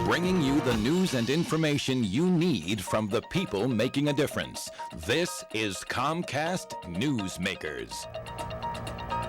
bringing you the news and information you need from the people making a difference. This is Comcast Newsmakers.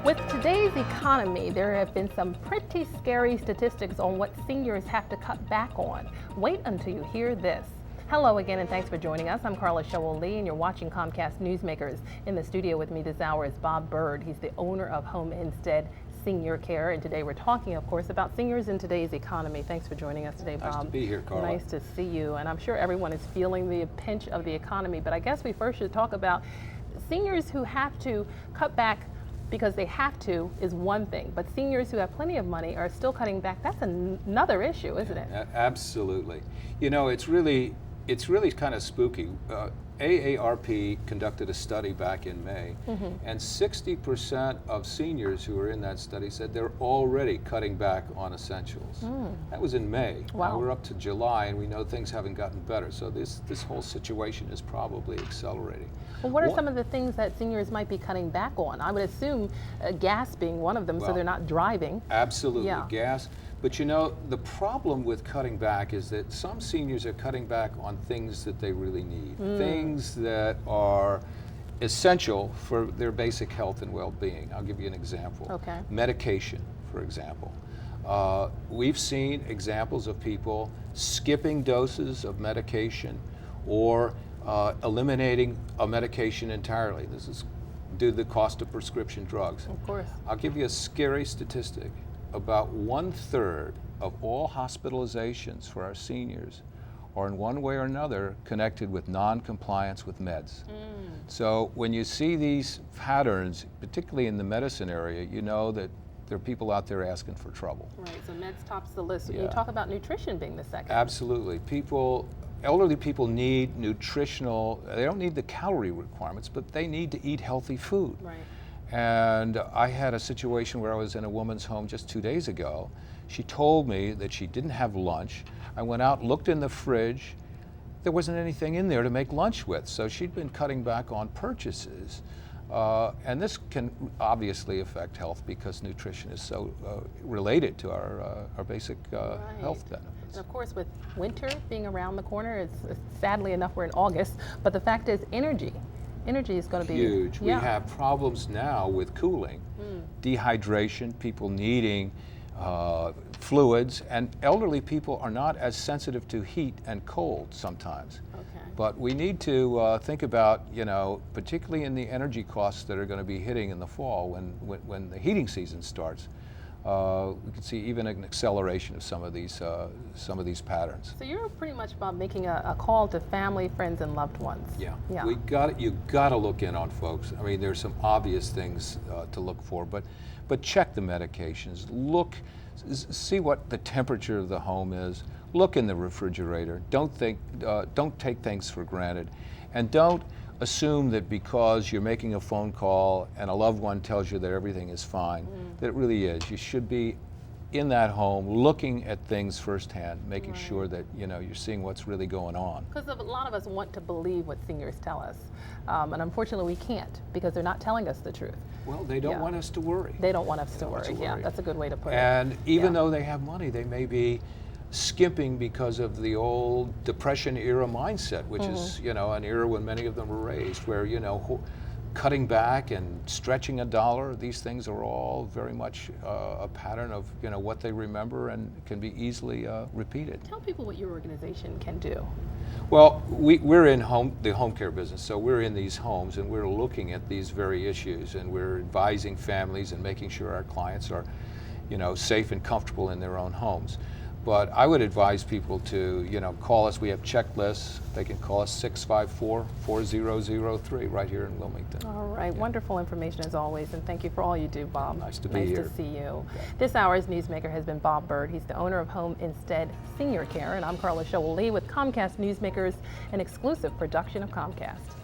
With today's economy, there have been some pretty scary statistics on what seniors have to cut back on. Wait until you hear this. Hello again, and thanks for joining us. I'm Carla Showell-Lee, and you're watching Comcast Newsmakers. In the studio with me this hour is Bob Bird. He's the owner of Home Instead Senior Care, and today we're talking, of course, about seniors in today's economy. Thanks for joining us today, Bob. Nice to be here, Carla. Nice to see you, and I'm sure everyone is feeling the pinch of the economy, but I guess we first should talk about seniors who have to cut back because they have to is one thing, but seniors who have plenty of money are still cutting back. That's another issue, isn't it? Absolutely. You know, it's really kind of spooky. AARP conducted a study back in May, and 60% of seniors who were in that study said they're already cutting back on essentials. That was in May. Wow. Now we're up to July, and we know things haven't gotten better, so this whole situation is probably accelerating. Well, what are some of the things that seniors might be cutting back on? I would assume gas being one of them, so they're not driving. Absolutely, Yeah. gas. But you know, the problem with cutting back is that some seniors are cutting back on things that they really need, things that are essential for their basic health and well-being. I'll give you an example. Okay. Medication, for example. We've seen examples of people skipping doses of medication or eliminating a medication entirely. This is due to the cost of prescription drugs. Of course. I'll give you a scary statistic. About 1/3 of all hospitalizations for our seniors are in one way or another connected with non-compliance with meds. So when you see these patterns, particularly in the medicine area, you know that there are people out there asking for trouble. Right, so meds tops the list. You Yeah. talk about nutrition being the second. Absolutely. Elderly people need nutritional, they don't need the calorie requirements, but they need to eat healthy food. Right. And I had a situation where I was in a woman's home just 2 days ago. She told me that she didn't have lunch. I went out, looked in the fridge. There wasn't anything in there to make lunch with. So she'd been cutting back on purchases. And this can obviously affect health because nutrition is so related to our basic health benefits. And of course, with winter being around the corner, it's sadly enough we're in August, but the fact is energy. Energy is going to be huge. Yeah. We have problems now with cooling, dehydration, people needing fluids, and elderly people are not as sensitive to heat and cold sometimes. Okay. But we need to think about, you know, particularly in the energy costs that are going to be hitting in the fall when the heating season starts. We can see even an acceleration of some of these patterns. So you're pretty much about making a call to family, friends, and loved ones. Yeah. Yeah. You got to look in on folks. I mean, there's some obvious things to look for, but check the medications. See what the temperature of the home is. Look in the refrigerator. Don't take things for granted, and don't assume that because you're making a phone call and a loved one tells you that everything is fine, that it really is. You should be in that home looking at things firsthand, making sure that you're seeing what's really going on. Because a lot of us want to believe what seniors tell us, and unfortunately we can't because they're not telling us the truth. Well, they don't want us to worry. They don't want us to worry. Yeah, that's a good way to put it. And even though they have money, they may be skimping because of the old Depression era mindset, which is, an era when many of them were raised, where, cutting back and stretching a dollar, these things are all very much a pattern of, what they remember and can be easily repeated. Tell people what your organization can do. Well, we're in the home care business, so we're in these homes and we're looking at these very issues, and we're advising families and making sure our clients are, safe and comfortable in their own homes. But I would advise people to, call us. We have checklists. They can call us 654-4003 right here in Wilmington. All right, wonderful information as always, and thank you for all you do, Bob. Nice to be here. Nice to see you. Okay. This hour's newsmaker has been Bob Bird. He's the owner of Home Instead Senior Care, and I'm Carla Showell-Lee with Comcast Newsmakers, an exclusive production of Comcast.